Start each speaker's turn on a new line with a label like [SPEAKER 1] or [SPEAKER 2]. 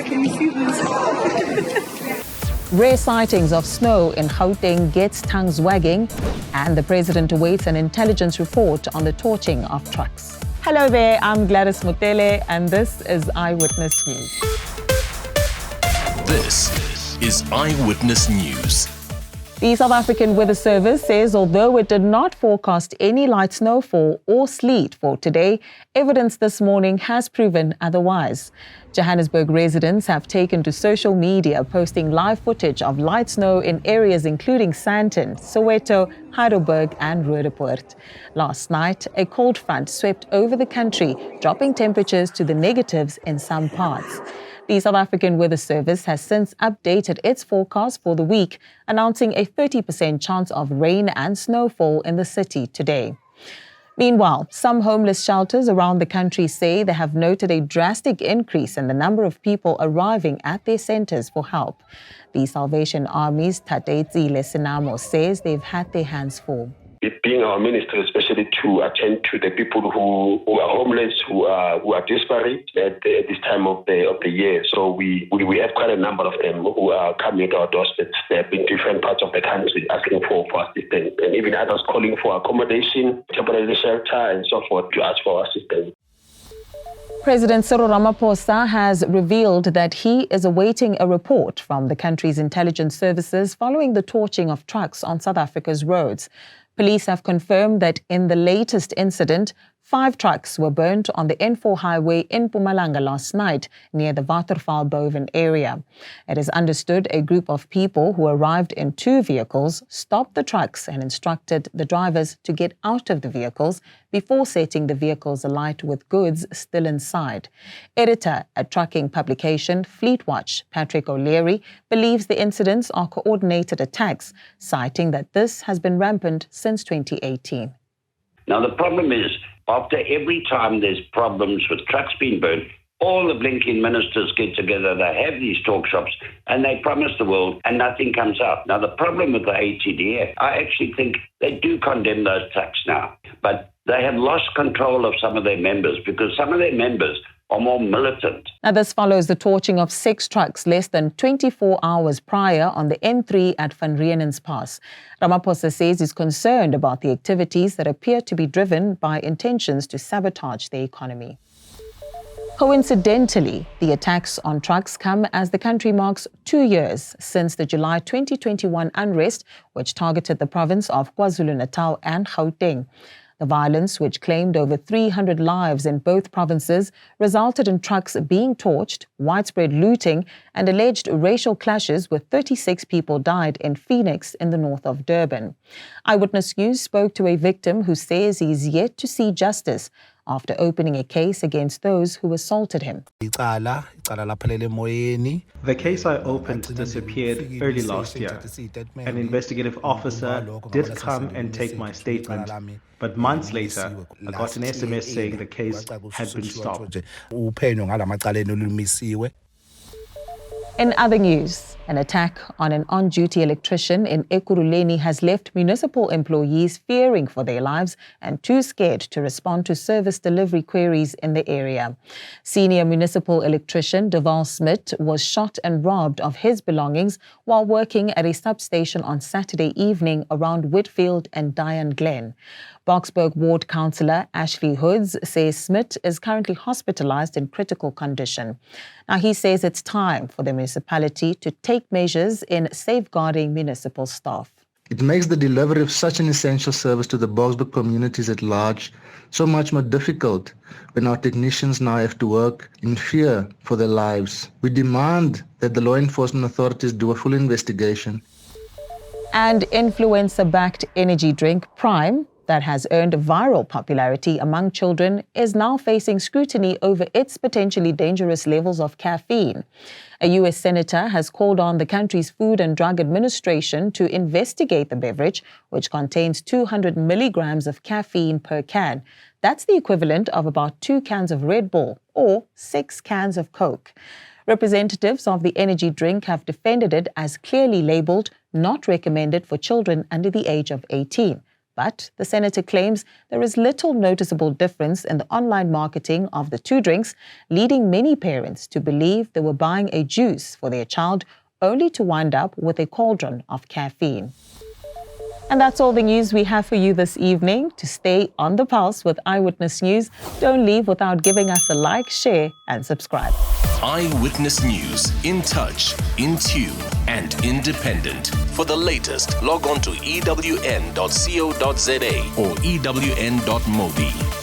[SPEAKER 1] can you see this?
[SPEAKER 2] Rare sightings of snow in Gauteng gets tongues wagging, and the president awaits an intelligence report on the torching of trucks. Hello there, I'm Gladys Mutele, and this is Eyewitness News.
[SPEAKER 3] This is Eyewitness News.
[SPEAKER 2] The South African Weather Service says although it did not forecast any light snowfall or sleet for today, evidence this morning has proven otherwise. Johannesburg residents have taken to social media posting live footage of light snow in areas including Sandton, Soweto, Heidelberg and Roodepoort. Last night, a cold front swept over the country, dropping temperatures to the negatives in some parts. The South African Weather Service has since updated its forecast for the week, announcing a 30% chance of rain and snowfall in the city today. Meanwhile, some homeless shelters around the country say they have noted a drastic increase in the number of people arriving at their centers for help. The Salvation Army's Tateitsile Senamo says they've had their hands full.
[SPEAKER 4] It being our ministry, especially to attend to the people who are homeless, who are desperate at this time of the year. So we have quite a number of them who are coming to our doorsteps in different parts of the country asking for assistance, and even others calling for accommodation, temporary shelter, and so forth to ask for assistance.
[SPEAKER 2] President Cyril Ramaphosa has revealed that he is awaiting a report from the country's intelligence services following the torching of trucks on South Africa's roads. Police have confirmed that in the latest incident, 5 trucks were burnt on the N4 highway in Mpumalanga last night near the Waterval Boven area. It is understood a group of people who arrived in 2 vehicles stopped the trucks and instructed the drivers to get out of the vehicles before setting the vehicles alight with goods still inside. Editor at trucking publication Fleet Watch, Patrick O'Leary, believes the incidents are coordinated attacks, citing that this has been rampant since 2018.
[SPEAKER 5] Now, the problem is, after every time there's problems with trucks being burnt, all the blinking ministers get together, they have these talk shops, and they promise the world, and nothing comes out. Now, the problem with the ATDF, I actually think they do condemn those trucks now, but they have lost control of some of their members because some of their members are more militant.
[SPEAKER 2] Now, this follows the torching of 6 trucks less than 24 hours prior on the N3 at Van Riemen's Pass. Ramaphosa says he's concerned about the activities that appear to be driven by intentions to sabotage the economy. Coincidentally, the attacks on trucks come as the country marks 2 years since the July 2021 unrest, which targeted the province of KwaZulu-Natal and Gauteng. The violence, which claimed over 300 lives in both provinces, resulted in trucks being torched, widespread looting, and alleged racial clashes where 36 people died in Phoenix in the north of Durban. Eyewitness News spoke to a victim who says he's yet to see justice after opening a case against those who assaulted him.
[SPEAKER 6] The case I opened disappeared early last year. An investigative officer did come and take my statement, but months later, I got an SMS saying the case had been stopped.
[SPEAKER 2] In other news, an attack on an on-duty electrician in Ekurhuleni has left municipal employees fearing for their lives and too scared to respond to service delivery queries in the area. Senior municipal electrician Deval Smith was shot and robbed of his belongings while working at a substation on Saturday evening around Whitfield and Diane Glen. Boksburg Ward Councillor Ashley Hoods says Smith is currently hospitalized in critical condition. Now, he says it's time for the municipality to take measures in safeguarding municipal staff.
[SPEAKER 7] It makes the delivery of such an essential service to the Boksburg communities at large so much more difficult when our technicians now have to work in fear for their lives. We demand that the law enforcement authorities do a full investigation.
[SPEAKER 2] And influencer-backed energy drink Prime, that has earned viral popularity among children, is now facing scrutiny over its potentially dangerous levels of caffeine. A U.S. senator has called on the country's Food and Drug Administration to investigate the beverage, which contains 200 milligrams of caffeine per can. That's the equivalent of about 2 cans of Red Bull or 6 cans of Coke. Representatives of the energy drink have defended it as clearly labelled, not recommended for children under the age of 18. But the senator claims there is little noticeable difference in the online marketing of the two drinks, leading many parents to believe they were buying a juice for their child only to wind up with a cauldron of caffeine. And that's all the news we have for you this evening. To stay on the pulse with Eyewitness News, don't leave without giving us a like, share and subscribe.
[SPEAKER 3] Eyewitness News, in touch, in tune and independent. For the latest, log on to ewn.co.za or ewn.mobi.